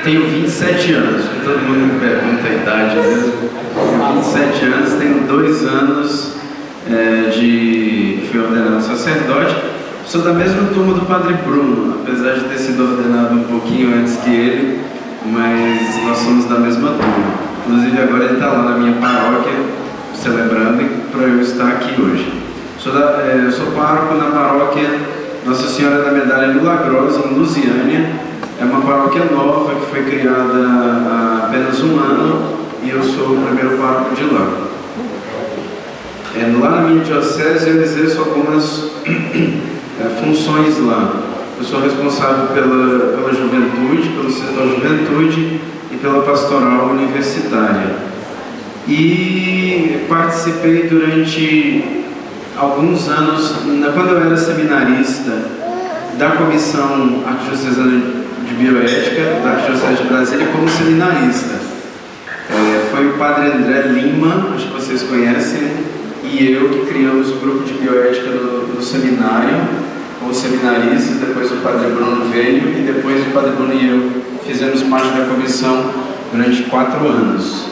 Tenho 27 anos, todo mundo me pergunta a idade mesmo. Tenho 27 anos, tenho 2 anos fui ordenado sacerdote. Sou da mesma turma do Padre Bruno, apesar de ter sido ordenado um pouquinho antes que ele, mas nós somos da mesma turma. Inclusive agora ele está lá na minha paróquia, celebrando para eu estar aqui hoje. Eu sou pároco na paróquia Nossa Senhora da Medalha Milagrosa, em Lusiânia. É uma paróquia nova que foi criada há apenas 1 ano e eu sou o primeiro pároco de lá. Lá na minha diocese eu exerço algumas funções lá. Eu sou responsável pela juventude, pelo setor juventude e pela pastoral universitária. E participei durante alguns anos, quando eu era seminarista, da Comissão Arquidiocesana de Bioética da Arquidiocese de Brasília como seminarista. Foi o Padre André Lima, acho que vocês conhecem, e eu que criamos o grupo de bioética no seminário, com os seminaristas. Depois o Padre Bruno veio e depois o Padre Bruno e eu fizemos parte da comissão durante 4 anos.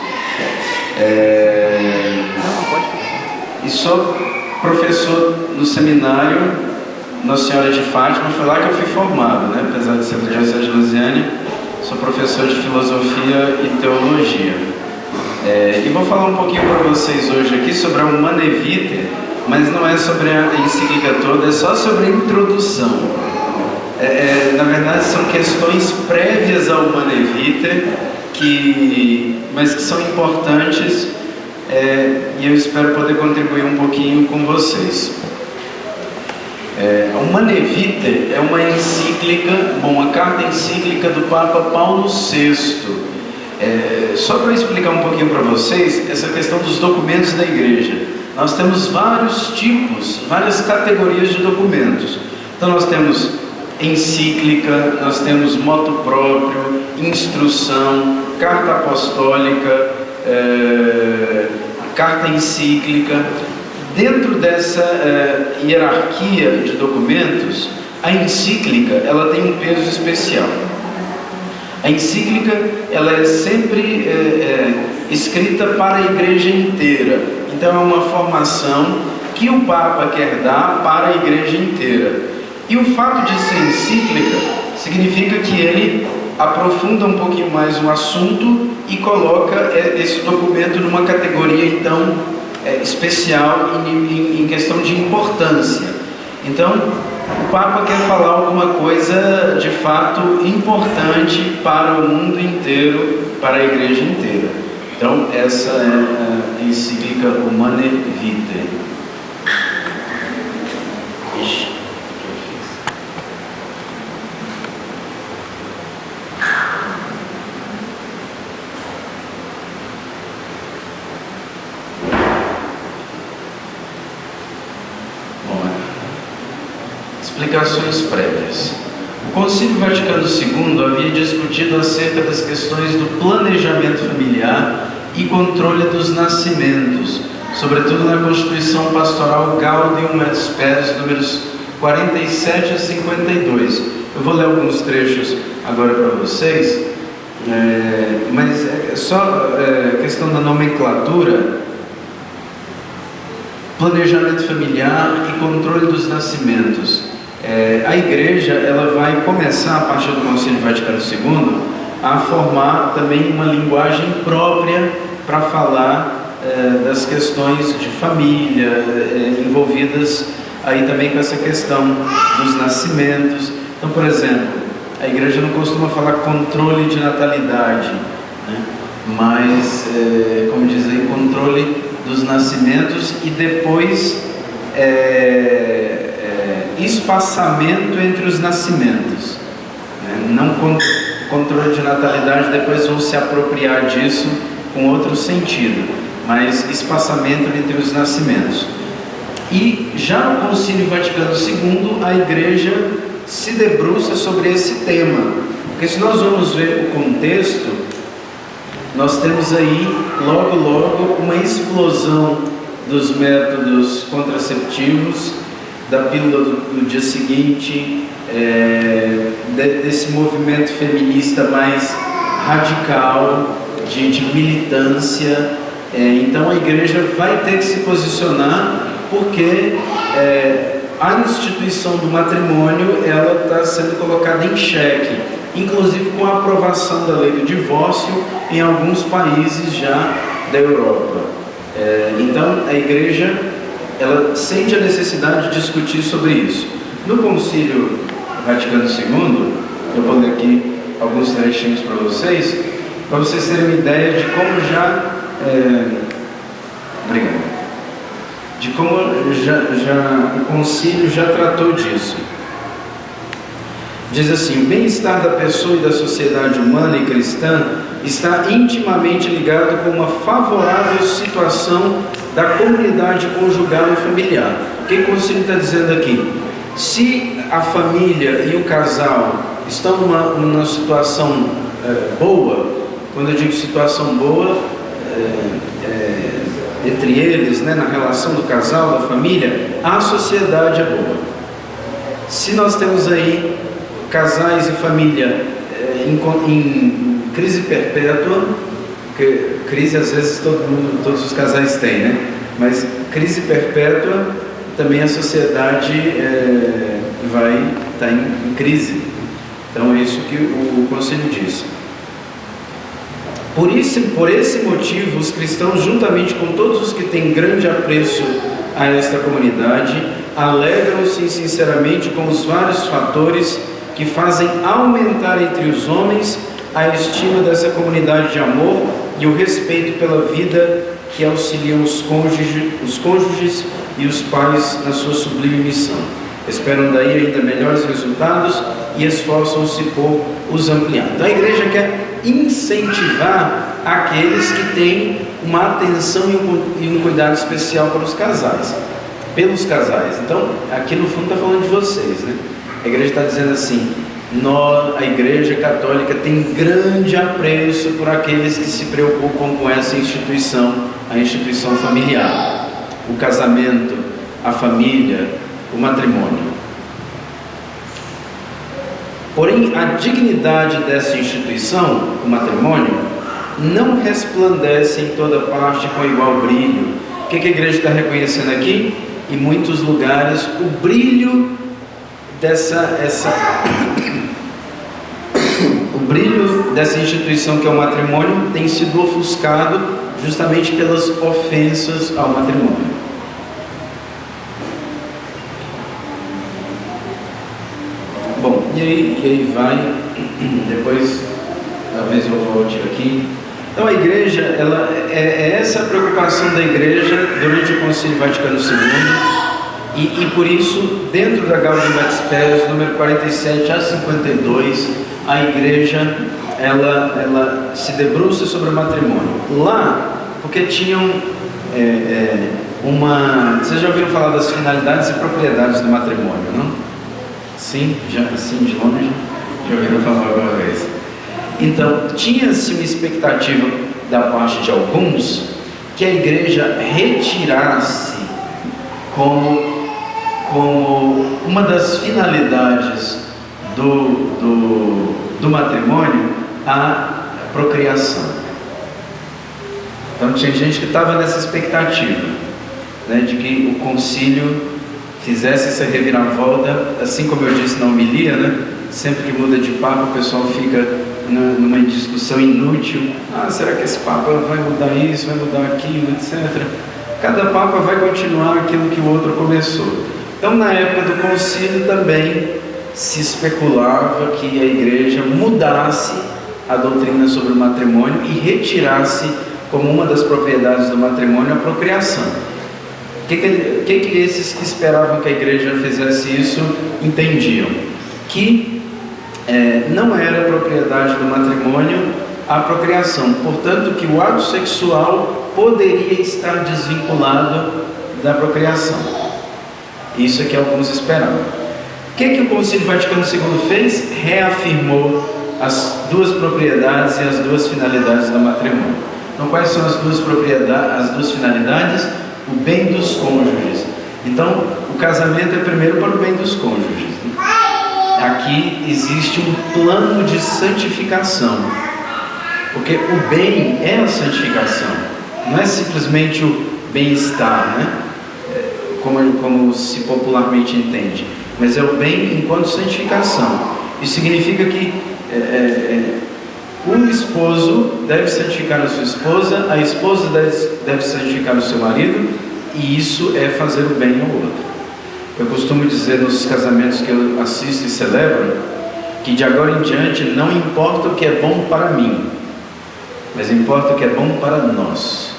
E sou professor no seminário Nossa Senhora de Fátima. Foi lá que eu fui formado, né? Apesar de ser da Diocese de Lusiânia, sou professor de filosofia e teologia. E vou falar um pouquinho para vocês hoje aqui sobre a Humanae Vitae, mas não é sobre a encíclica toda, é só sobre a introdução. Na verdade são questões prévias à Humanae Vitae, mas que são importantes, e eu espero poder contribuir um pouquinho com vocês. A Humanae Vitae é uma encíclica, a carta encíclica do Papa Paulo VI. Só para explicar um pouquinho para vocês essa questão dos documentos da Igreja. Nós temos vários tipos, várias categorias de documentos. Então nós temos encíclica, nós temos motu próprio, instrução, carta apostólica, carta encíclica. Dentro dessa hierarquia de documentos, a encíclica ela tem um peso especial. A encíclica ela é sempre escrita para a Igreja inteira. Então é uma formação que o Papa quer dar para a Igreja inteira. E o fato de ser encíclica significa que ele aprofunda um pouquinho mais o assunto e coloca esse documento numa categoria então especial em questão de importância. Então o Papa quer falar alguma coisa de fato importante para o mundo inteiro, para a Igreja inteira. Então essa é a encíclica Humanae Vitae. Explicações prévias. O Concílio Vaticano II havia discutido acerca das questões do planejamento familiar e controle dos nascimentos, sobretudo na Constituição Pastoral Gaudium et Spes, números 47 a 52. Eu vou ler alguns trechos agora para vocês, mas é só questão da nomenclatura. Planejamento familiar e controle dos nascimentos. A Igreja ela vai começar, a partir do Concílio Vaticano II, a formar também uma linguagem própria para falar das questões de família, envolvidas aí também com essa questão dos nascimentos. Então, por exemplo, a Igreja não costuma falar controle de natalidade, né? Mas, como diz aí, controle dos nascimentos e depois espaçamento entre os nascimentos, não controle de natalidade, depois vão se apropriar disso com outro sentido, mas espaçamento entre os nascimentos. E já no Concílio Vaticano II a Igreja se debruça sobre esse tema, porque se nós vamos ver o contexto, nós temos aí logo uma explosão dos métodos contraceptivos, da pílula do dia seguinte, desse movimento feminista mais radical, de militância. Então a igreja vai ter que se posicionar, porque a instituição do matrimônio ela está sendo colocada em xeque, inclusive com a aprovação da lei do divórcio em alguns países já da Europa. Então a igreja ela sente a necessidade de discutir sobre isso. No Concílio Vaticano II, eu vou ler aqui alguns trechinhos para vocês terem uma ideia de como já de como o concílio já tratou disso. Diz assim: o bem-estar da pessoa e da sociedade humana e cristã está intimamente ligado com uma favorável situação da comunidade conjugal e familiar. O que o concílio está dizendo aqui? Se a família e o casal estão numa situação boa, quando eu digo situação boa, entre eles, né, na relação do casal, da família, a sociedade é boa. Se nós temos aí casais e família em crise perpétua, porque crise às vezes todos os casais têm, né? Mas crise perpétua, também a sociedade vai estar em crise. Então é isso que o Concílio diz. Por esse motivo, os cristãos, juntamente com todos os que têm grande apreço a esta comunidade, alegram-se sinceramente com os vários fatores que fazem aumentar entre os homens a estima dessa comunidade de amor e o respeito pela vida que auxiliam os cônjuges e os pais na sua sublime missão. Esperam daí ainda melhores resultados e esforçam-se por os ampliar. Então a igreja quer incentivar aqueles que têm uma atenção e um cuidado especial pelos casais. Então aqui no fundo está falando de vocês, né? A igreja está dizendo assim: a igreja católica tem grande apreço por aqueles que se preocupam com essa instituição, a instituição familiar, o casamento, a família, o matrimônio. Porém, a dignidade dessa instituição, o matrimônio, não resplandece em toda parte com igual brilho. O que a igreja está reconhecendo aqui? Em muitos lugares, o brilho o brilho dessa instituição que é o matrimônio tem sido ofuscado justamente pelas ofensas ao matrimônio. Bom, e aí vai, depois talvez eu volte aqui. Então a igreja, é essa a preocupação da igreja durante o Concílio Vaticano II, e por isso, dentro da Gaudium et Spes, número 47 a 52, a igreja, ela se debruça sobre o matrimônio. Lá, porque tinham vocês já ouviram falar das finalidades e propriedades do matrimônio, não? Sim, de longe, já ouviram falar alguma vez. Então, tinha-se uma expectativa da parte de alguns que a igreja retirasse como uma das finalidades do matrimônio a procriação. Então tinha gente que estava nessa expectativa, né, de que o concílio fizesse essa reviravolta, assim como eu disse na homilia, né, sempre que muda de papa o pessoal fica numa discussão inútil. Será que esse papa vai mudar isso, vai mudar aquilo, etc. Cada papa vai continuar aquilo que o outro começou. Então na época do concílio também se especulava que a igreja mudasse a doutrina sobre o matrimônio e retirasse como uma das propriedades do matrimônio a procriação. O que esses que esperavam que a igreja fizesse isso entendiam? Que não era propriedade do matrimônio a procriação, portanto que o ato sexual poderia estar desvinculado da procriação. Isso é que alguns esperavam. O que o Concílio Vaticano II fez? Reafirmou as duas propriedades e as duas finalidades do matrimônio. Então quais são as duas finalidades? O bem dos cônjuges. Então o casamento é primeiro para o bem dos cônjuges. Aqui existe um plano de santificação. Porque o bem é a santificação, não é simplesmente o bem-estar, né? Como se popularmente entende, mas é o bem enquanto santificação. Isso significa que o esposo deve santificar a sua esposa, a esposa deve santificar o seu marido, e isso é fazer o bem ao outro. Eu costumo dizer nos casamentos que eu assisto e celebro, que de agora em diante não importa o que é bom para mim, mas importa o que é bom para nós.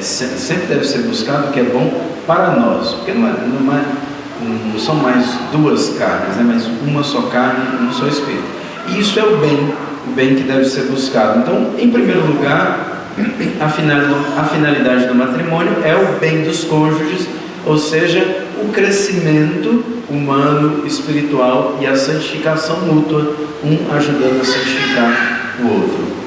Sempre deve ser buscado o que é bom para nós, porque não são mais duas carnes, né? Mas uma só carne, um só espírito. E isso é o bem que deve ser buscado. Então, em primeiro lugar, a finalidade do matrimônio é o bem dos cônjuges, ou seja, o crescimento humano, espiritual e a santificação mútua, um ajudando a santificar o outro.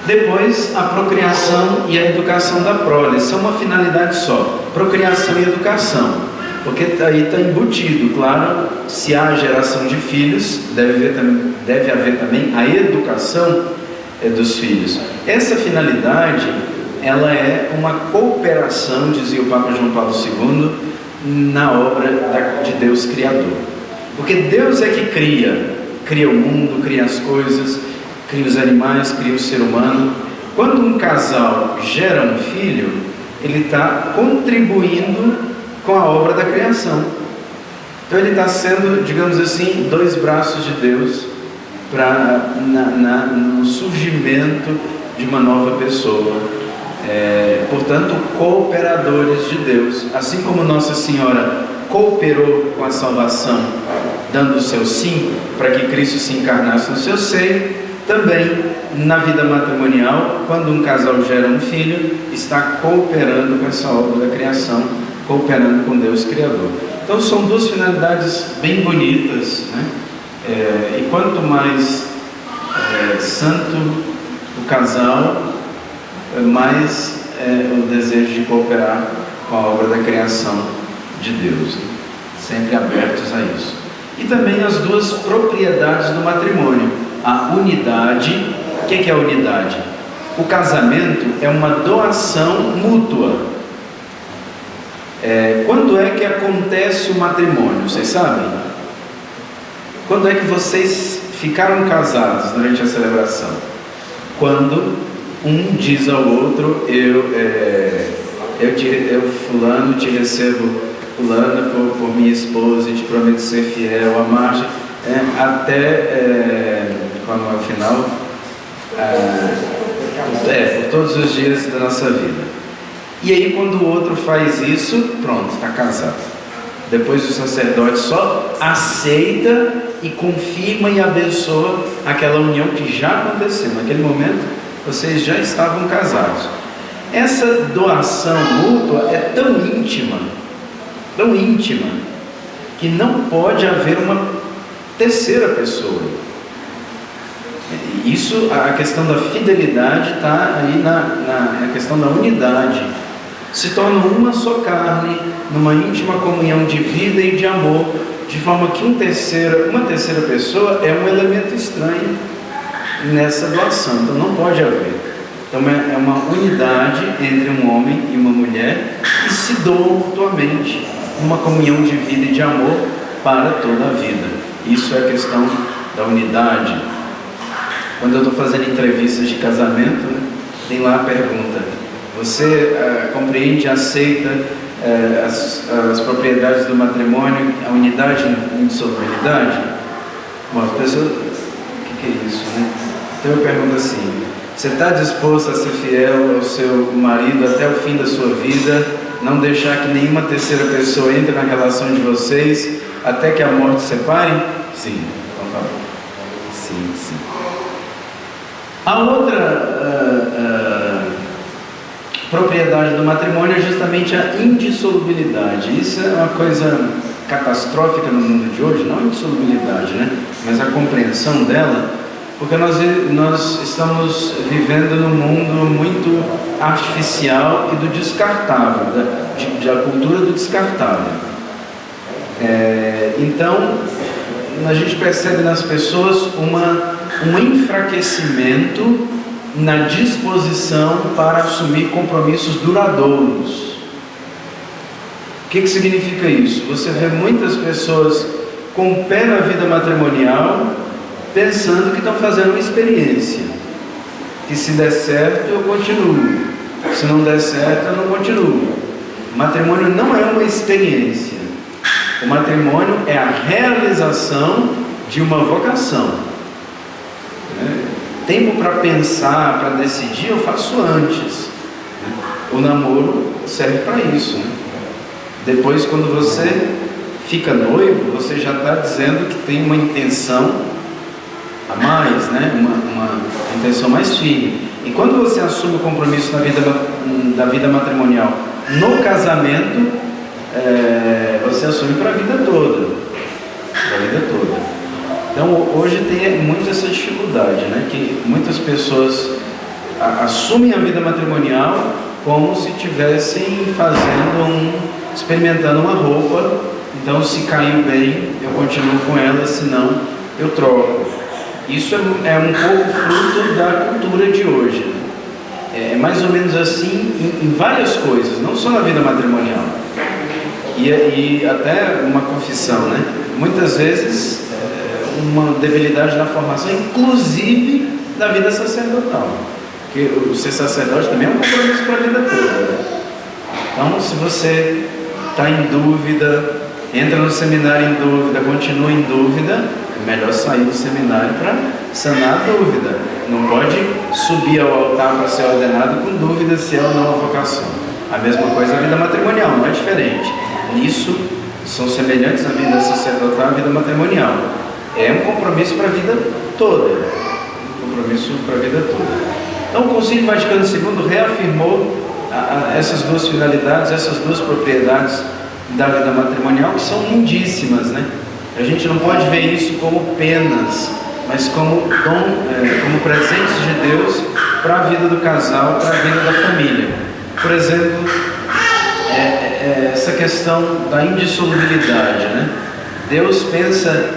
Depois, a procriação e a educação da prole, são uma finalidade só, procriação e educação, porque aí está embutido, claro, se há geração de filhos, deve haver também a educação dos filhos. Essa finalidade, ela é uma cooperação, dizia o Papa João Paulo II, na obra de Deus Criador, porque Deus é que cria o mundo, cria as coisas, cria os animais, cria o ser humano. Quando um casal gera um filho, ele está contribuindo com a obra da criação. Então ele está sendo, digamos assim, dois braços de Deus no surgimento de uma nova pessoa. Portanto, cooperadores de Deus. Assim como Nossa Senhora cooperou com a salvação, dando o seu sim para que Cristo se encarnasse no seu seio, também na vida matrimonial, quando um casal gera um filho, está cooperando com essa obra da criação, cooperando com Deus Criador. Então são duas finalidades bem bonitas, né? E quanto mais santo o casal, mais o desejo de cooperar com a obra da criação de Deus, né? Sempre abertos a isso. E também as duas propriedades do matrimônio, a unidade. O que é a unidade? O casamento é uma doação mútua. Quando é que acontece o matrimônio? Vocês sabem? Quando é que vocês ficaram casados durante a celebração? Quando um diz ao outro: eu fulano te recebo, fulana, por minha esposa, e te prometo ser fiel, amar até quando é o final, por todos os dias da nossa vida. E aí quando o outro faz isso, pronto, está casado. Depois o sacerdote só aceita e confirma e abençoa aquela união que já aconteceu. Naquele momento vocês já estavam casados. Essa doação mútua é tão íntima, que não pode haver uma terceira pessoa. Isso, a questão da fidelidade está aí na questão da unidade. Se torna uma só carne, numa íntima comunhão de vida e de amor, de forma que uma terceira pessoa é um elemento estranho nessa doação. Então não pode haver. Então é uma unidade entre um homem e uma mulher que se doam mutuamente, uma comunhão de vida e de amor para toda a vida. Isso é a questão da unidade. Quando eu estou fazendo entrevistas de casamento, né, tem lá a pergunta: você compreende e aceita as propriedades do matrimônio, a unidade e insolubilidade? Bom, as pessoas, o que é isso, né? Então eu pergunto assim: você está disposto a ser fiel ao seu marido até o fim da sua vida, não deixar que nenhuma terceira pessoa entre na relação de vocês, até que a morte separe? Sim. Então tá bom. Sim. A outra propriedade do matrimônio é justamente a indissolubilidade. Isso é uma coisa catastrófica no mundo de hoje, não a indissolubilidade, né? Mas a compreensão dela, porque nós estamos vivendo num mundo muito artificial e do descartável, da cultura do descartável. Então, a gente percebe nas pessoas uma um enfraquecimento na disposição para assumir compromissos duradouros. O que significa isso? Você vê muitas pessoas com o pé na vida matrimonial, pensando que estão fazendo uma experiência, que se der certo eu continuo, se não der certo eu não continuo. O matrimônio não é uma experiência, o matrimônio é a realização de uma vocação. Tempo para pensar, para decidir, eu faço antes. O namoro serve para isso. Depois, quando você fica noivo, você já está dizendo que tem uma intenção a mais, uma intenção mais firme. E quando você assume o compromisso da vida matrimonial no casamento, você assume para a vida toda. Então hoje tem muito essa dificuldade, que muitas pessoas assumem a vida matrimonial como se estivessem experimentando uma roupa. Então, se caiu bem, eu continuo com ela, se não, eu troco. Isso é um pouco fruto da cultura de hoje. É mais ou menos assim em várias coisas, não só na vida matrimonial. E até uma confissão, muitas vezes uma debilidade na formação, inclusive da vida sacerdotal. Porque o ser sacerdote também é um compromisso para a vida toda. Então, se você está em dúvida, entra no seminário em dúvida, continua em dúvida, é melhor sair do seminário para sanar a dúvida. Não pode subir ao altar para ser ordenado com dúvida se é ou não a vocação. A mesma coisa a vida matrimonial, não é diferente. Nisso são semelhantes à vida sacerdotal e à vida matrimonial. É um compromisso para a vida toda. Então o Concílio Vaticano II reafirmou essas duas finalidades, essas duas propriedades da vida matrimonial, que são lindíssimas, A gente não pode ver isso como penas, mas como dom, como presentes de Deus para a vida do casal, para a vida da família. Por exemplo, essa questão da indissolubilidade, Deus pensa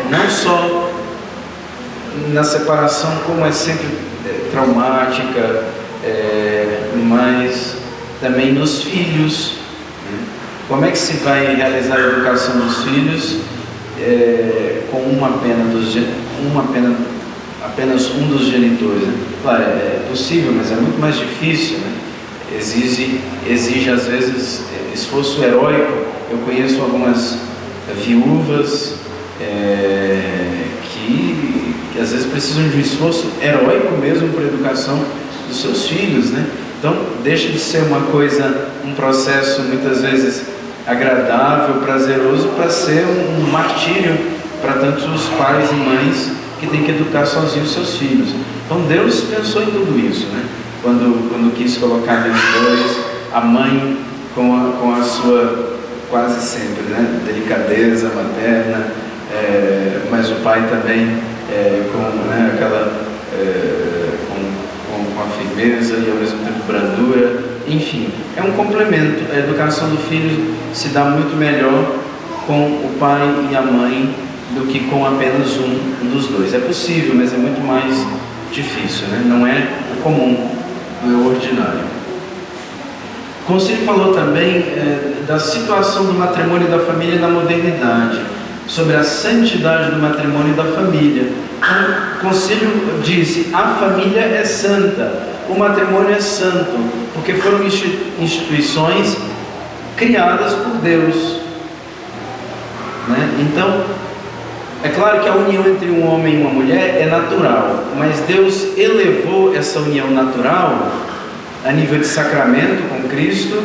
não só na separação, como é sempre traumática, mas também nos filhos. Como é que se vai realizar a educação dos filhos com apenas um dos genitores? Claro, é possível, mas é muito mais difícil, Exige às vezes esforço heróico. Eu conheço algumas viúvas que às vezes precisam de um esforço heróico mesmo para a educação dos seus filhos, Então deixa de ser uma coisa, um processo muitas vezes agradável, prazeroso, para ser um martírio para tantos os pais e mães que têm que educar sozinhos seus filhos. Então Deus pensou em tudo isso, quando quis colocar neles dois, a mãe com a sua, quase sempre, delicadeza materna, mas o pai também com a firmeza e ao mesmo tempo brandura. Enfim, é um complemento. A educação do filho se dá muito melhor com o pai e a mãe do que com apenas um dos dois. É possível, mas é muito mais difícil, Não é o comum, não é o ordinário. O Concílio falou também da situação do matrimônio e da família na modernidade, sobre a santidade do matrimônio e da família. O Concílio disse: a família é santa, o matrimônio é santo, porque foram instituições criadas por Deus, Então, é claro que a união entre um homem e uma mulher é natural, mas Deus elevou essa união natural a nível de sacramento com Cristo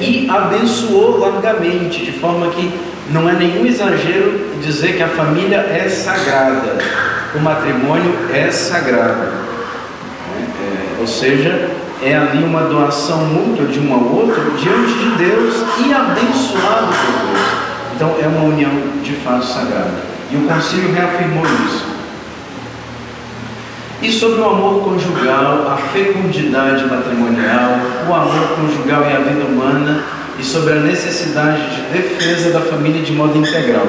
e abençoou largamente, de forma que não é nenhum exagero dizer que a família é sagrada, o matrimônio é sagrado, ou seja, é ali uma doação mútua de um ao outro diante de Deus e abençoado por Deus. Então é uma união de fato sagrada, e o Concílio reafirmou isso. E sobre o amor conjugal, a fecundidade matrimonial, o amor conjugal e a vida humana, e sobre a necessidade de defesa da família de modo integral.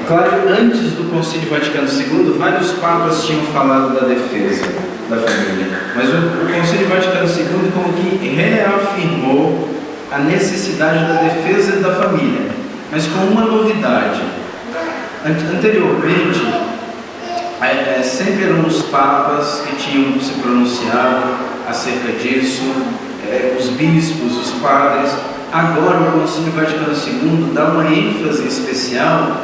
Claro, antes do Concílio Vaticano II, vários papas tinham falado da defesa da família, mas o Concílio Vaticano II como que reafirmou a necessidade da defesa da família, mas com uma novidade. Anteriormente, sempre eram os papas que tinham se pronunciado acerca disso, os bispos, os padres. Agora o Concílio Vaticano II dá uma ênfase especial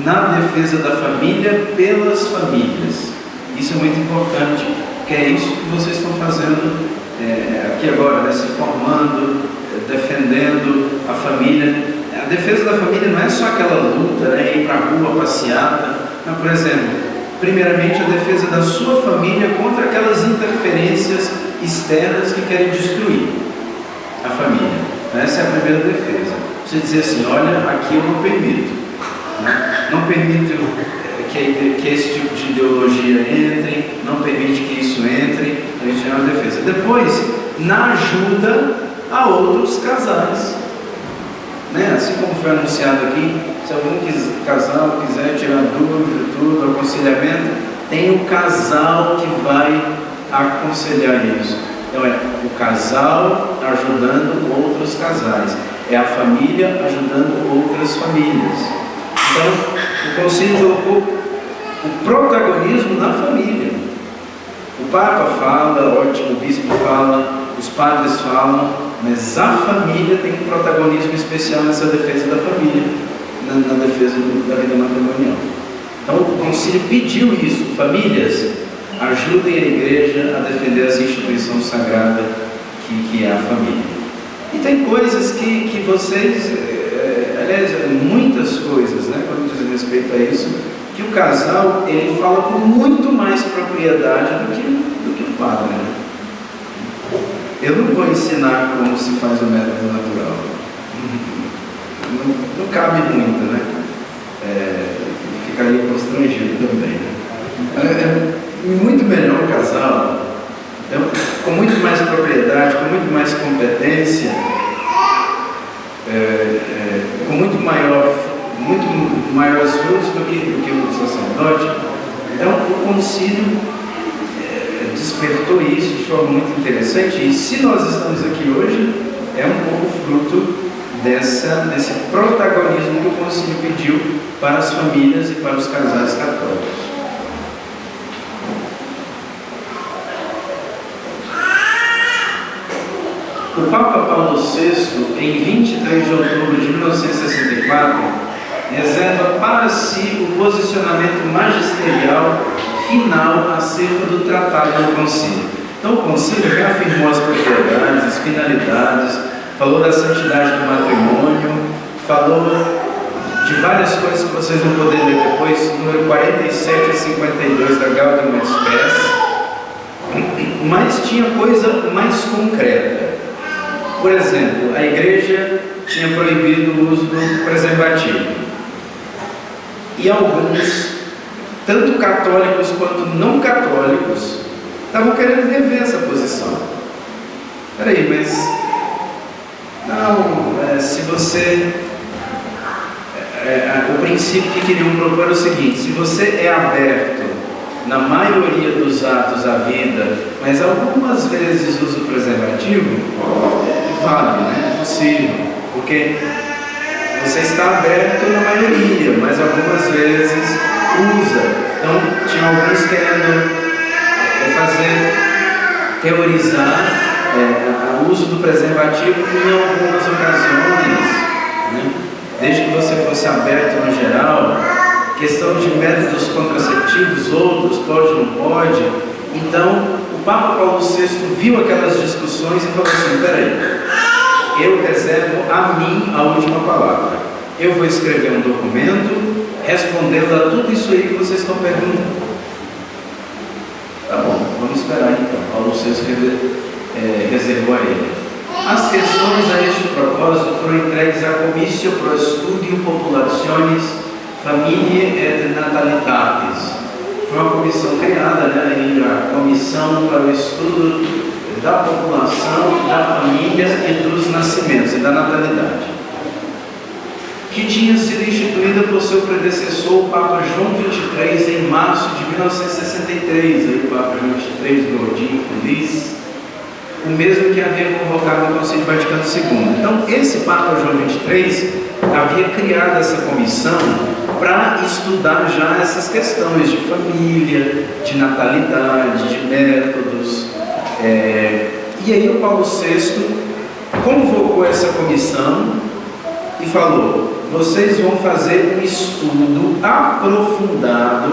na defesa da família pelas famílias. Isso é muito importante, porque é isso que vocês estão fazendo aqui agora, né? Se formando, defendendo a família. A defesa da família não é só aquela luta, né? Ir para a rua, passeata. Mas, por exemplo, primeiramente a defesa da sua família contra aquelas interferências externas que querem destruir a família. Essa é a primeira defesa. Você dizer assim, olha, aqui eu não permito, né? Não permito que esse tipo de ideologia entre, não permite que isso entre. Então isso é uma defesa. Depois, na ajuda a outros casais, né? Assim como foi anunciado aqui, se algum casal quiser tirar dúvida, tudo, aconselhamento, tem o casal que vai aconselhar isso. Então é o casal ajudando outros casais, é a família ajudando outras famílias. Então o Concílio colocou o protagonismo na família. O Papa fala, o Bispo fala, os padres falam, mas a família tem um protagonismo especial nessa defesa da família, na defesa da vida matrimonial. Então o Concílio pediu isso: famílias, ajudem a igreja a defender essa instituição sagrada que é a família. E tem coisas que vocês, aliás, muitas coisas, né, quando diz respeito a isso, que o casal ele fala com muito mais propriedade do que o padre, né? Eu não vou ensinar como se faz o método natural. Não cabe muito, né? Ficaria constrangido também, né? É muito melhor o casal, então, com muito mais propriedade, com muito mais competência, com muito maiores frutos do que o sacerdote. Então o concílio despertou isso de forma muito interessante, e se nós estamos aqui hoje, é um pouco fruto desse protagonismo que o concílio pediu para as famílias e para os casais católicos. O Papa Paulo VI, em 23 de outubro de 1964, reserva para si o posicionamento magisterial final acerca do tratado do concílio. Então o concílio reafirmou as propriedades, as finalidades, falou da santidade do matrimônio, falou de várias coisas que vocês vão poder ler depois, número 47 a 52 da Gaudium et Spes, mas tinha coisa mais concreta. Por exemplo, a igreja tinha proibido o uso do preservativo. E alguns, tanto católicos quanto não católicos, estavam querendo rever essa posição. Peraí, mas não, se você... o princípio que queriam propor é o seguinte: se você é aberto na maioria dos atos à vida, mas algumas vezes usa o preservativo, vale, né? É possível, porque você está aberto na maioria, mas algumas vezes usa. Então, tinha alguns querendo teorizar o uso do preservativo em algumas ocasiões, né? Desde que você fosse aberto no geral. Questão de métodos contraceptivos, outros, pode, não pode. Então, o Papa Paulo VI viu aquelas discussões e falou assim: peraí, eu reservo a mim a última palavra. Eu vou escrever um documento respondendo a tudo isso aí que vocês estão perguntando. Tá bom, vamos esperar então. Paulo VI reservou a ele. As questões a este propósito foram entregues à Comissio pro Studio Populationis Familiae et Natalitatis. Foi uma comissão criada, né, a Comissão para o Estudo da População, da Família e dos Nascimentos e da Natalidade. que tinha sido instituída por seu predecessor, o Papa João XXIII, em março de 1963. Aí o Papa João XXIII, gordinho, feliz, o mesmo que havia convocado o Concílio Vaticano II. Então, esse Papa João XXIII havia criado essa comissão para estudar já essas questões de família, de natalidade, de métodos. E aí o Paulo VI convocou essa comissão e falou: vocês vão fazer um estudo aprofundado,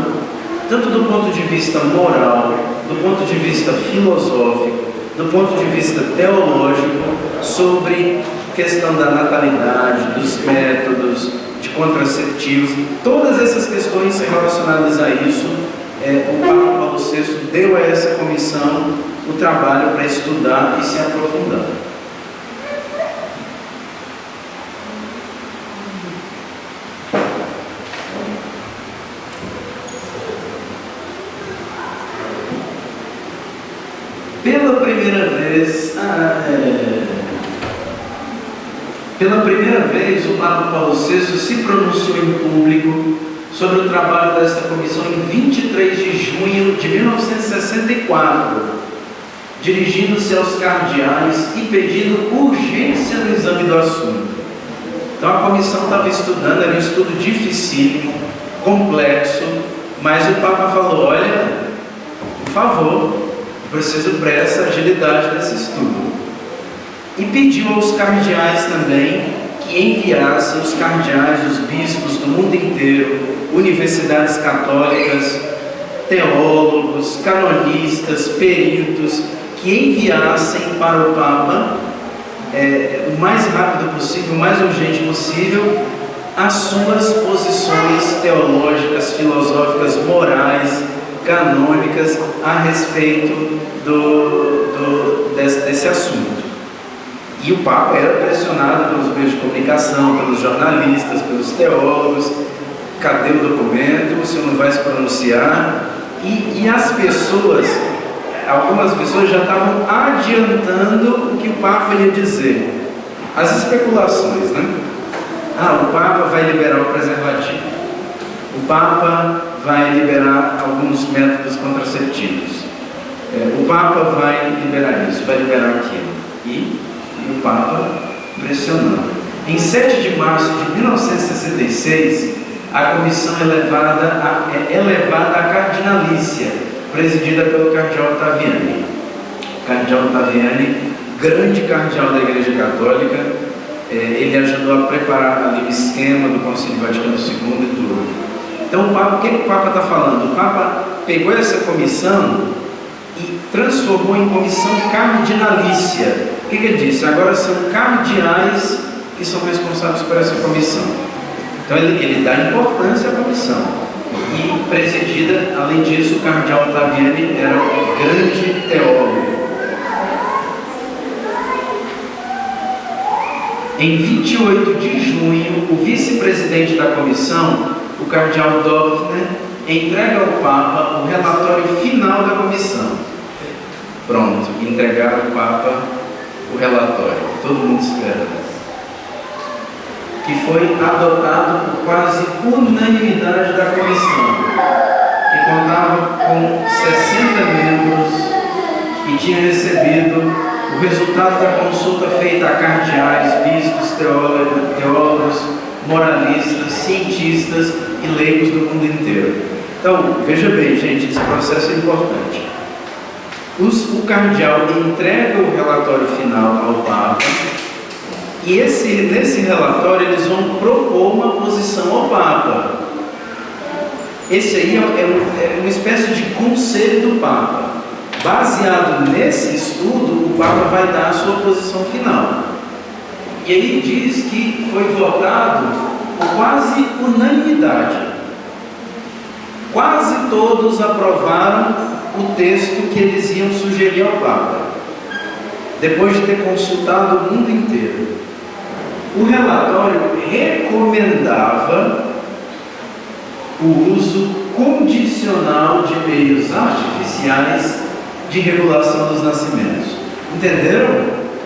tanto do ponto de vista moral, do ponto de vista filosófico, do ponto de vista teológico, sobre questão da natalidade, dos métodos, de contraceptivos, todas essas questões relacionadas a isso. O Papa Paulo VI deu a essa comissão o trabalho para estudar e se aprofundar. Pela primeira vez, o Papa Paulo VI se pronunciou em público sobre o trabalho desta comissão em 23 de junho de 1964, dirigindo-se aos cardeais e pedindo urgência no exame do assunto. Então a comissão estava estudando, era um estudo dificílimo, complexo, mas o Papa falou: olha, por favor, preciso pressa, agilidade nesse estudo. E pediu aos cardeais também que enviassem os cardeais, os bispos do mundo inteiro, universidades católicas, teólogos, canonistas, peritos, que enviassem para o Papa, o mais rápido possível, o mais urgente possível, as suas posições teológicas, filosóficas, morais, canônicas a respeito desse assunto. E o Papa era pressionado pelos meios de comunicação, pelos jornalistas, pelos teólogos: cadê o documento? O senhor não vai se pronunciar? E as pessoas, algumas pessoas já estavam adiantando o que o Papa ia dizer. As especulações, né? O Papa vai liberar o preservativo, o Papa vai liberar alguns métodos contraceptivos, o Papa vai liberar isso, vai liberar aquilo. E o Papa pressionando. Em 7 de março de 1966, a comissão é elevada à cardinalícia, presidida pelo cardeal Ottaviani. O cardeal Ottaviani, grande cardeal da Igreja Católica, ele ajudou a preparar ali o esquema do Concílio Vaticano II e tudo. Então, o que o Papa está falando? O Papa pegou essa comissão e transformou em comissão cardinalícia. O que ele disse? Agora são cardeais que são responsáveis por essa comissão. Então ele dá importância à comissão. E presidida, além disso, o cardeal Ottaviani era um grande teólogo. Em 28 de junho, o vice-presidente da comissão, o cardeal Döpfner, entrega ao Papa o relatório final da comissão. Pronto, entregaram ao Papa o relatório, todo mundo espera, que foi adotado por quase unanimidade da comissão, que contava com 60 membros e tinha recebido o resultado da consulta feita a cardeais, bispos, teólogos, moralistas, cientistas e leigos do mundo inteiro. Então, veja bem, gente, esse processo é importante. O cardeal entrega o relatório final ao Papa e nesse relatório eles vão propor uma posição ao Papa. Esse aí é uma espécie de conselho do Papa. Baseado nesse estudo, o Papa vai dar a sua posição final. E aí diz que foi votado por quase unanimidade. Quase todos aprovaram o texto que eles iam sugerir ao Papa, depois de ter consultado o mundo inteiro. O relatório recomendava o uso condicional de meios artificiais de regulação dos nascimentos. Entenderam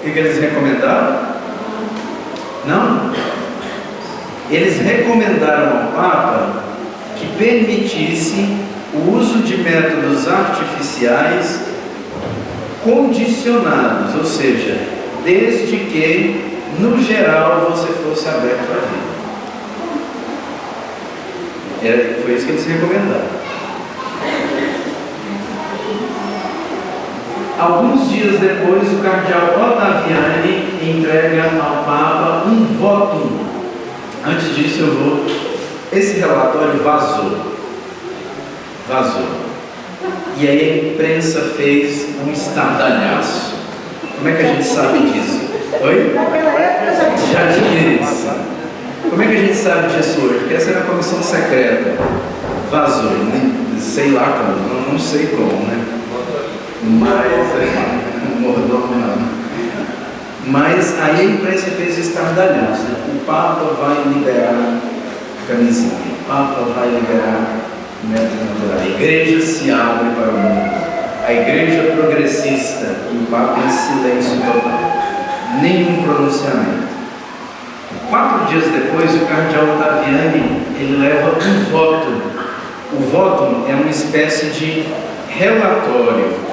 o que eles recomendaram? Não? eles recomendaram ao Papa que permitisse o uso de métodos artificiais condicionados, ou seja, desde que, no geral, você fosse aberto à vida. Foi isso que eles recomendaram. Alguns dias depois, o cardeal Ottaviani entrega ao Papa um votum. Antes disso, esse relatório vazou. E aí a imprensa fez um estardalhaço. Como é que a gente sabe disso? Oi? Já tinha isso. Como é que a gente sabe disso hoje? Porque essa era a comissão secreta. Vazou, sei lá como, não sei como, né? Mas aí a imprensa fez estardalhaço, né? O Papa vai liberar camisinha, o Papa vai liberar método natural, a igreja se abre para o mundo, a igreja progressista, e o Papa em silêncio total, nenhum pronunciamento. 4 dias depois, o cardeal Ottaviani, ele leva um votum. O votum é uma espécie de relatório,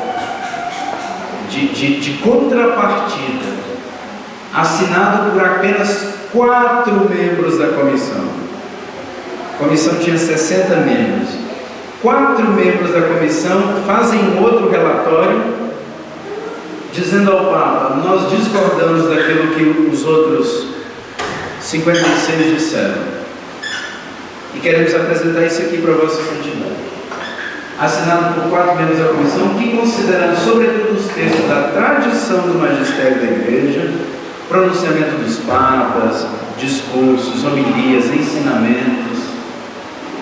de contrapartida, assinado por apenas 4 membros da comissão. A comissão tinha 60 membros. 4 membros da comissão fazem outro relatório, dizendo ao Papa: nós discordamos daquilo que os outros 56 disseram e queremos apresentar isso aqui para Vossa Santidade. Assinado por 4 membros da comissão que consideram, sobretudo, os textos da tradição do magistério da Igreja, pronunciamento dos papas, discursos, homilias, ensinamentos,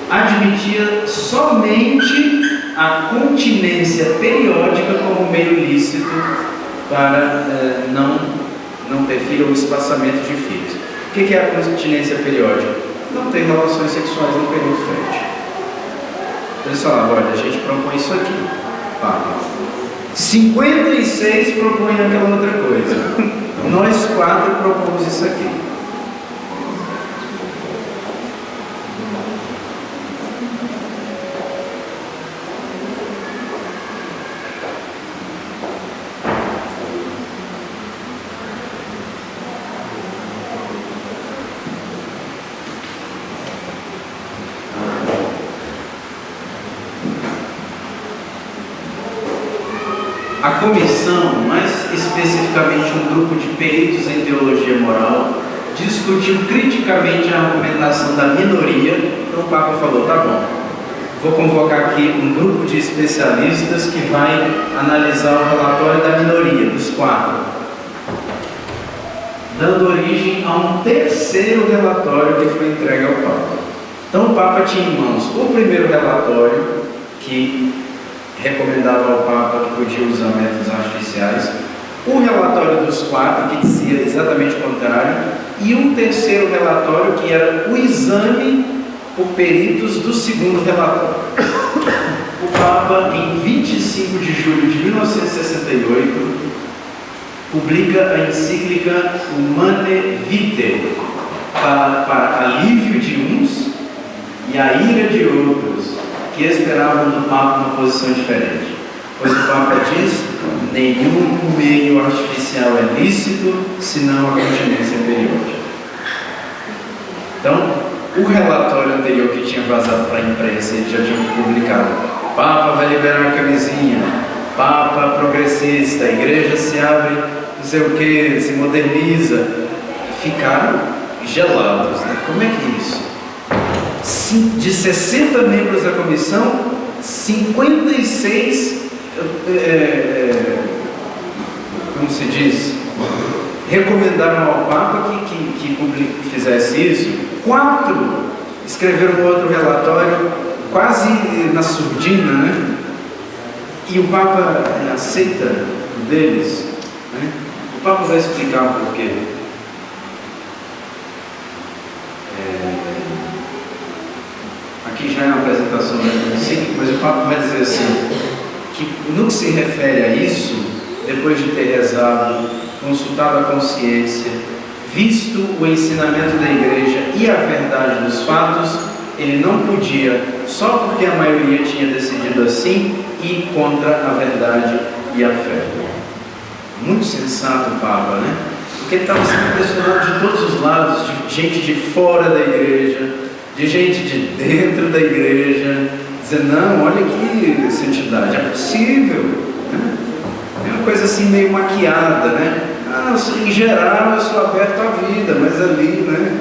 admitia somente a continência periódica como meio lícito para não ter filho ou espaçamento de filhos. O que é a continência periódica? Não ter relações sexuais no período fértil. Eles falavam: olha, a gente propõe isso aqui, Papa. 56 propõem aquela outra coisa. Nós 4 propomos isso aqui. A comissão, mais especificamente um grupo de peritos em teologia moral, discutiu criticamente a argumentação da minoria. Então o Papa falou: tá bom, vou convocar aqui um grupo de especialistas que vai analisar o relatório da minoria, dos 4, dando origem a um terceiro relatório que foi entregue ao Papa. Então o Papa tinha em mãos o primeiro relatório, que recomendava ao Papa que podia usar métodos artificiais, o relatório dos 4, que dizia exatamente o contrário, e um terceiro relatório, que era o exame por peritos do segundo relatório. O Papa, em 25 de julho de 1968, publica a encíclica Humanae Vitae, para alívio de uns e a ira de outros, que esperavam do Papa uma posição diferente. Pois o Papa diz: nenhum meio artificial é lícito, senão a continência periódica. Então, o relatório anterior que tinha vazado para a imprensa, ele já tinha publicado: Papa vai liberar a camisinha, Papa progressista, a igreja se abre, não sei o que, se moderniza. Ficaram gelados, né? Como é que é isso? De 60 membros da comissão, 56, como se diz, recomendaram ao Papa que fizesse isso. 4 escreveram outro relatório, quase na surdina, né? E o Papa aceita deles, né? O Papa vai explicar o porquê. Aqui já é uma apresentação da encíclica, mas o Papa vai dizer assim, que no que se refere a isso, depois de ter rezado, consultado a consciência, visto o ensinamento da igreja e a verdade dos fatos, ele não podia, só porque a maioria tinha decidido assim, ir contra a verdade e a fé. Muito sensato o Papa, né? Porque ele estava sendo pressionado de todos os lados, de gente de fora da igreja, de gente de dentro da igreja, dizendo, não, olha aqui, santidade, é possível, né? É uma coisa assim meio maquiada, né? Em geral eu sou aberto à vida, mas ali, né?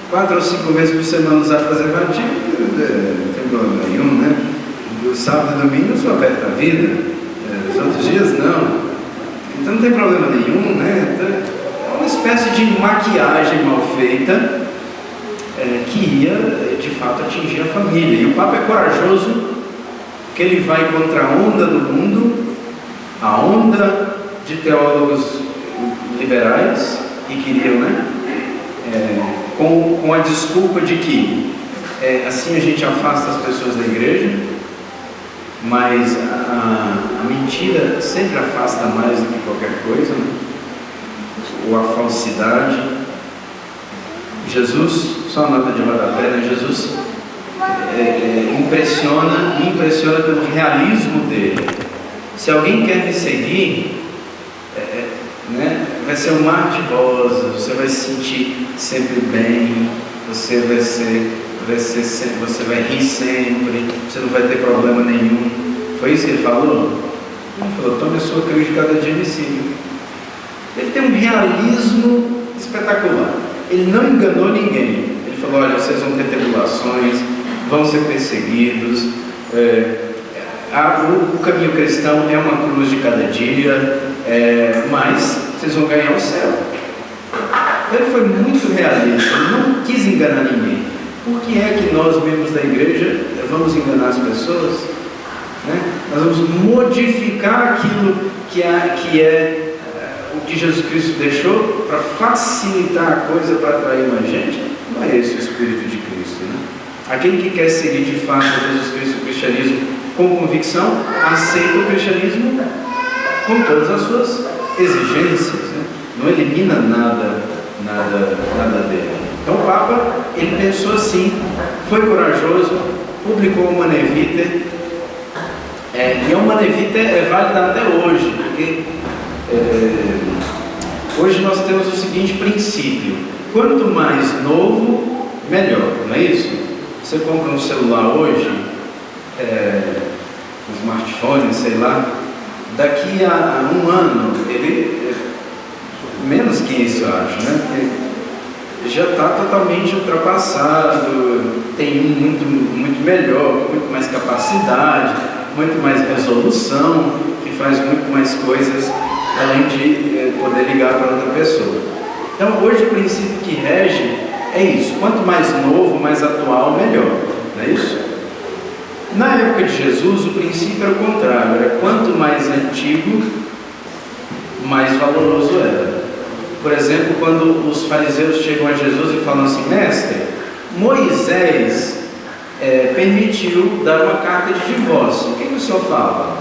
4 ou 5 vezes por semana usar preservativo, não tem problema nenhum, né? Do sábado e domingo eu sou aberto à vida, os outros dias não. Então não tem problema nenhum, né? Então, é uma espécie de maquiagem mal feita que ia, de fato, atingir a família. E o Papa é corajoso, porque ele vai contra a onda do mundo, a onda de teólogos liberais que queriam, né? Com a desculpa de que assim a gente afasta as pessoas da igreja, mas a mentira sempre afasta mais do que qualquer coisa, né? Ou a falsidade. Jesus, só a nota de rodapé, né? Jesus me impressiona pelo realismo dele. Se alguém quer me seguir, né? Vai ser um mar de rosas, você vai se sentir sempre bem, você vai rir sempre, você não vai ter problema nenhum. Foi isso que ele falou? Ele falou, tome a sua cruz de cada dia e me siga. Ele tem um realismo espetacular. Ele não enganou ninguém. Ele falou, olha, vocês vão ter tribulações, vão ser perseguidos, o caminho cristão é uma cruz de cada dia, mas vocês vão ganhar o céu. Ele foi muito realista, ele não quis enganar ninguém. Por que é que nós, membros da igreja, vamos enganar as pessoas? Né? Nós vamos modificar aquilo que é o que Jesus Cristo deixou para facilitar a coisa, para atrair mais gente. Não é esse o Espírito de Cristo, né? Aquele que quer seguir de fato Jesus Cristo, o cristianismo com convicção, aceita o cristianismo com todas as suas exigências, né? Não elimina nada dele. Então o Papa, ele pensou assim, foi corajoso, publicou uma Humanae Vitae, e a Humanae Vitae é válida até hoje, porque hoje nós temos o seguinte princípio: quanto mais novo, melhor, não é isso? Você compra um celular hoje, um smartphone, sei lá, daqui a um ano, ele menos que isso, eu acho, né? Porque já está totalmente ultrapassado, tem um muito melhor, com muito mais capacidade, muito mais resolução, que faz muito mais coisas, além de poder ligar para outra pessoa. Então hoje o princípio que rege é isso: quanto mais novo, mais atual, melhor, não é isso? Na época de Jesus o princípio era o contrário, era quanto mais antigo, mais valoroso era. Por exemplo, quando os fariseus chegam a Jesus e falam assim: mestre, Moisés permitiu dar uma carta de divórcio, o que o senhor fala?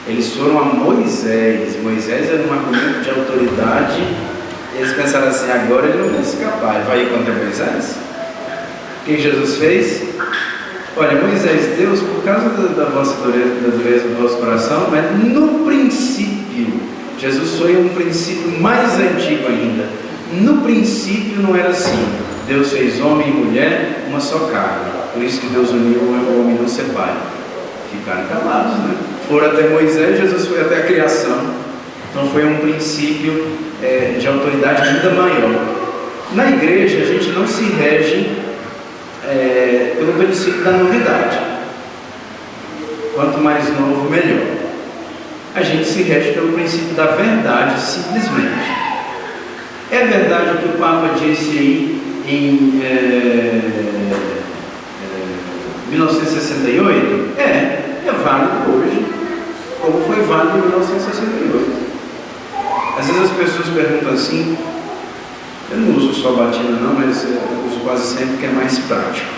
Eles foram a Moisés. Moisés era um argumento de autoridade. Eles pensaram assim: agora ele não vai escapar, ele vai ir contra Moisés. O que Jesus fez? Olha, Moisés, Deus, por causa da dureza do vosso coração, mas no princípio, Jesus foi um princípio mais antigo ainda. No princípio não era assim. Deus fez homem e mulher uma só carne. Por isso que Deus uniu o homem não separa. Ficaram calados, né? Foram até Moisés, Jesus foi até a criação. Então foi um princípio de autoridade ainda maior. Na igreja a gente não se rege pelo princípio da novidade. Quanto mais novo, melhor. A gente se rege pelo princípio da verdade, simplesmente. É verdade o que o Papa disse aí em 1968? É válido hoje, como foi válido em 1968. Às vezes as pessoas perguntam assim, eu não uso só batina não, mas eu uso quase sempre porque é mais prático.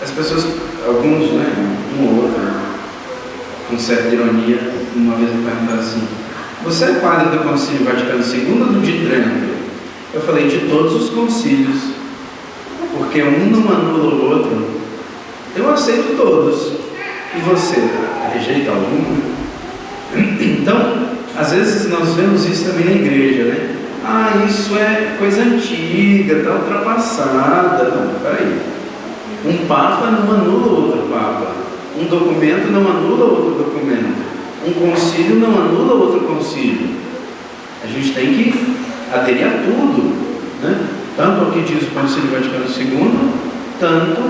As pessoas, alguns, né, um ou outro, com certa ironia, uma vez me perguntaram assim: Você é padre do Concílio Vaticano II ou do de Trento? Eu falei de todos os concílios, porque um não anula o outro. Eu aceito todos. E você? Rejeita algum? Então, às vezes nós vemos isso também na igreja, né? Ah, isso é coisa antiga, está ultrapassada. Não, peraí. Um papa não anula outro papa. Um documento não anula outro documento. Um concílio não anula outro concílio. A gente tem que aderir a tudo, né? Tanto ao que diz o Concílio Vaticano II, tanto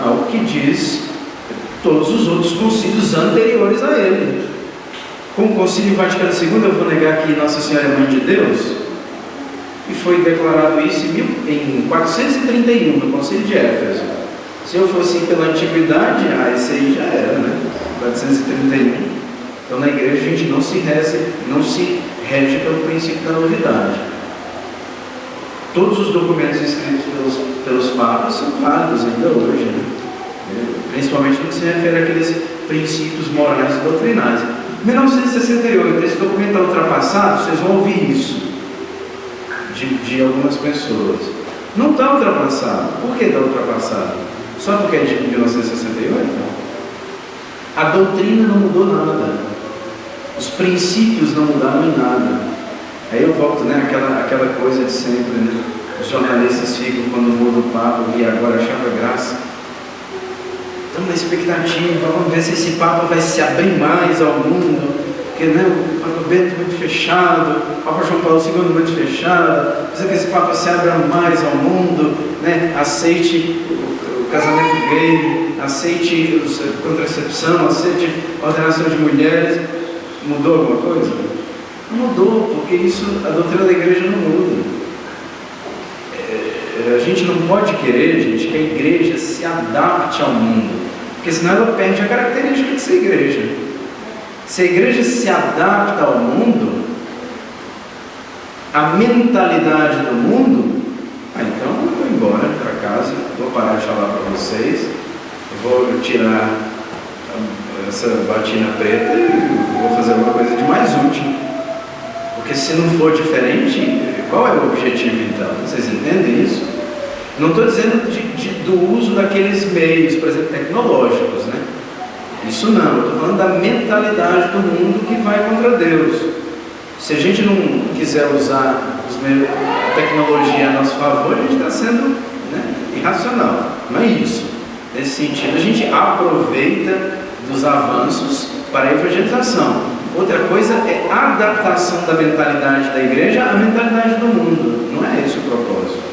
ao que diz todos os outros concílios anteriores a ele. Com o Concílio Vaticano II, eu vou negar que Nossa Senhora é Mãe de Deus, e foi declarado isso em 431, no Concílio de Éfeso. Se eu fosse pela antiguidade, esse aí já era, né? 431. Então na igreja a gente não se rege pelo princípio da novidade. Todos os documentos escritos pelos papas são válidos ainda hoje, né? Principalmente no que se refere àqueles princípios morais e doutrinais. 1968, esse documento está ultrapassado, vocês vão ouvir isso de algumas pessoas. Não está ultrapassado. Por que está ultrapassado? Só porque é de 1968? A doutrina não mudou nada. Os princípios não mudaram em nada. Aí eu volto, né, aquela coisa de sempre, né? Os jornalistas ficam, quando muda o Papa, e agora achava graça. Estamos na expectativa, vamos ver se esse Papa vai se abrir mais ao mundo, porque, né, o Papa Bento muito fechado, o Papa João Paulo II muito fechado, precisa que esse Papa se abra mais ao mundo, né, aceite o casamento gay, aceite a contracepção, aceite a ordenação de mulheres. Mudou alguma coisa? Não mudou, porque isso, a doutrina da igreja não muda. A gente não pode querer, gente, que a igreja se adapte ao mundo, porque senão ela perde a característica de ser igreja. Se a igreja se adapta ao mundo, a mentalidade do mundo, então eu vou embora para casa, vou parar de falar para vocês, vou tirar essa batina preta e vou fazer alguma coisa de mais útil. Porque se não for diferente, qual é o objetivo então? Vocês entendem isso? Não estou dizendo do uso daqueles meios, por exemplo, tecnológicos, né? Isso não, eu estou falando da mentalidade do mundo que vai contra Deus. Se a gente não quiser usar a tecnologia a nosso favor, a gente está sendo, né, irracional. Não é isso. Nesse sentido, a gente aproveita dos avanços para a evangelização. Outra coisa é a adaptação da mentalidade da igreja à mentalidade do mundo. Não é esse o propósito.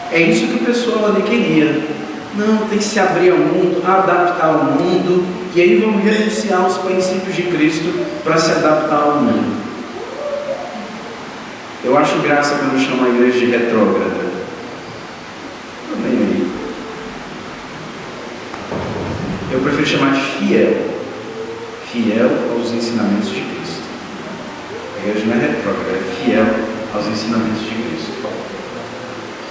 É isso que o pessoal ali queria. Não, tem que se abrir ao mundo, adaptar ao mundo, e aí vamos renunciar aos princípios de Cristo para se adaptar ao mundo. Eu acho graça quando chamam a igreja de retrógrada. Nem aí. Eu prefiro chamar de fiel aos ensinamentos de Cristo. A igreja não é retrógrada, é fiel aos ensinamentos de Cristo.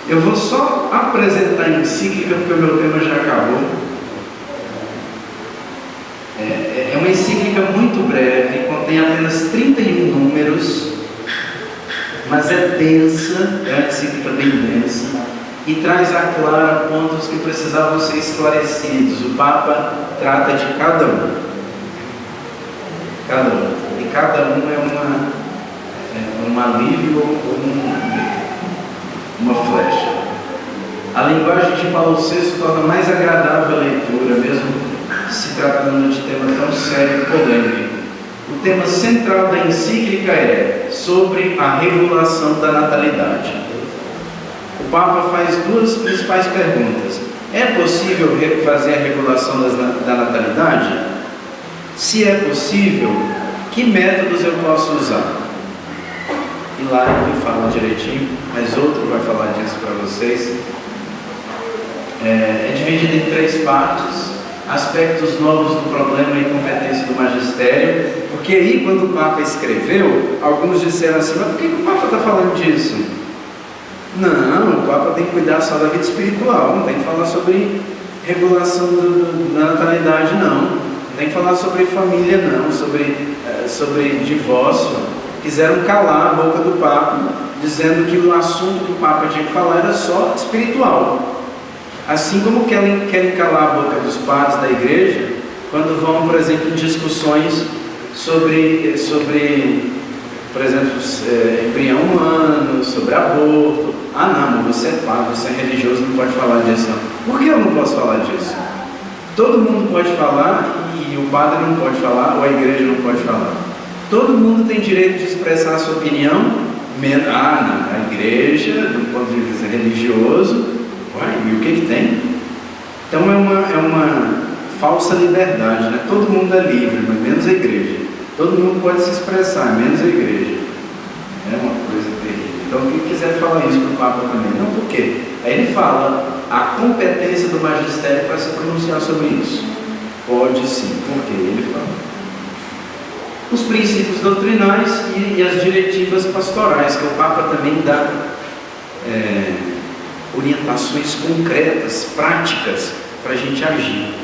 Eu vou só apresentar a encíclica, porque o meu tema já acabou. É uma encíclica muito breve, contém apenas 31 números, mas é densa, é uma encíclica bem densa, e traz à clara pontos que precisavam ser esclarecidos. O Papa trata de cada um. E cada um é um alívio ou uma flecha. A linguagem de Paulo VI torna mais agradável a leitura, mesmo se tratando de tema tão sério e polêmico. O tema central da encíclica é sobre a regulação da natalidade. O Papa faz duas principais perguntas. É possível fazer a regulação da natalidade? Se é possível, que métodos eu posso usar? E lá ele fala direitinho, mas outro vai falar disso para vocês. É dividido em 3 partes: aspectos novos do problema e competência do magistério. Porque aí, quando o Papa escreveu, alguns disseram assim: mas por que o Papa está falando disso? Não, o Papa tem que cuidar só da vida espiritual, não tem que falar sobre regulação da natalidade, não tem que falar sobre família, não, sobre sobre divórcio, quiseram calar a boca do Papa, dizendo que o assunto que o Papa tinha que falar era só espiritual. Assim como querem calar a boca dos padres da igreja, quando vão, por exemplo, em discussões sobre por exemplo, embrião humano, sobre aborto. Ah não, mas você é padre, você é religioso, não pode falar disso não. Por que eu não posso falar disso? Todo mundo pode falar e o padre não pode falar, ou a igreja não pode falar. Todo mundo tem direito de expressar a sua opinião. Ah não, a igreja, do ponto de vista religioso, e o que tem? Então é uma falsa liberdade, né? Todo mundo é livre, mas menos a igreja. Todo mundo pode se expressar, menos a igreja. É uma coisa terrível. Então quem quiser falar isso para o Papa também, não, por quê? Aí ele fala a competência do magistério para se pronunciar sobre isso. Pode sim, por quê? Ele fala os princípios doutrinais e as diretivas pastorais, que o Papa também dá orientações concretas, práticas, para a gente agir.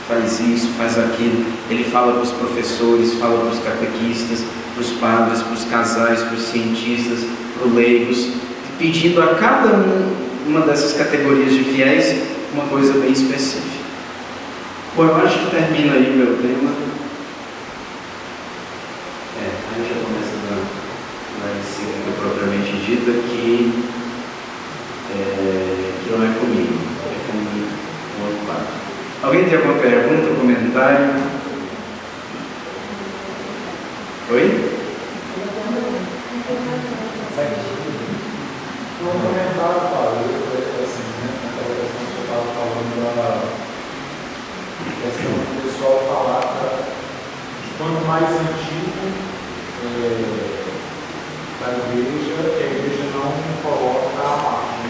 Faz isso, faz aquilo. Ele fala para os professores, fala para os catequistas, para os padres, para os casais, para os cientistas, para os leigos, pedindo a cada uma dessas categorias de fiéis uma coisa bem específica. Bom, eu acho que termina aí meu tema. Aí já começa na encíclica propriamente dita que não é comigo, é com um outro padre. Alguém tem alguma pergunta, comentário? Oi? Um comentário, padre, assim, né? Aquela questão que você estava falando da questão do pessoal falar de quanto mais antigo da igreja, que a igreja não coloca a parte. Né?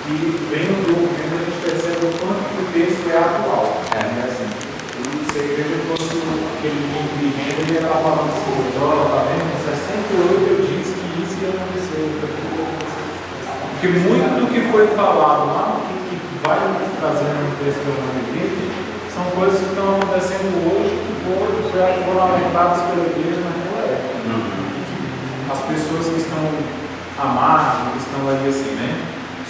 E vem no documento a gente percebe o quanto que o texto é atual. Né? Assim, se a igreja fosse aquele livro de renda, ele ia estar falando assim, olha, está vendo? Em 68 eu disse que isso ia acontecer. Porque muito do que foi falado lá, que vai trazendo no texto do Romano 20, são coisas que estão acontecendo hoje, que foram alertadas pela igreja naquela época. As pessoas que estão à margem, que estão ali assim, né?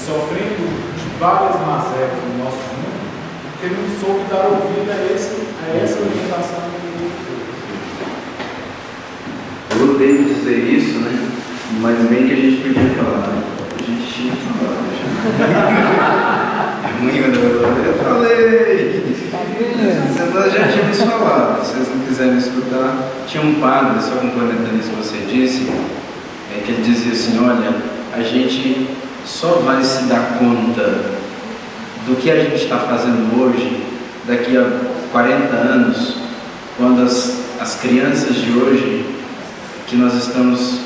Sofrendo de várias mazelas no nosso mundo, porque ele não soube dar ouvido a essa orientação que ele fez. Eu odeio dizer isso, né? Mas bem que a gente podia falar, né? A gente tinha falado já. É ruim quando eu falei. Nós já tínhamos falado, se vocês não quiserem escutar. Tinha um padre, só complementando isso que você disse, que ele dizia assim, olha, a gente só vai se dar conta do que a gente está fazendo hoje, daqui a 40 anos, quando as crianças de hoje, que nós estamos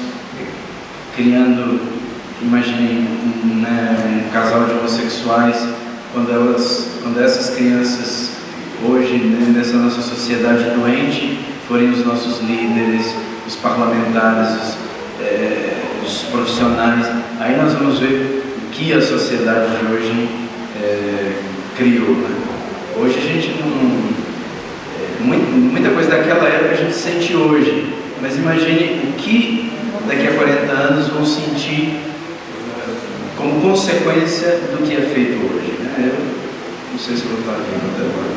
criando, imaginem, um casal de homossexuais, quando essas crianças hoje, nessa nossa sociedade doente, forem os nossos líderes, os parlamentares, os profissionais, aí nós vamos ver o que a sociedade de hoje criou. Né? Hoje a gente não... muita coisa daquela época a gente sente hoje, mas imagine o que daqui a 40 anos vão sentir como consequência do que é feito hoje. Né? Eu não sei se eu vou estar aqui até agora.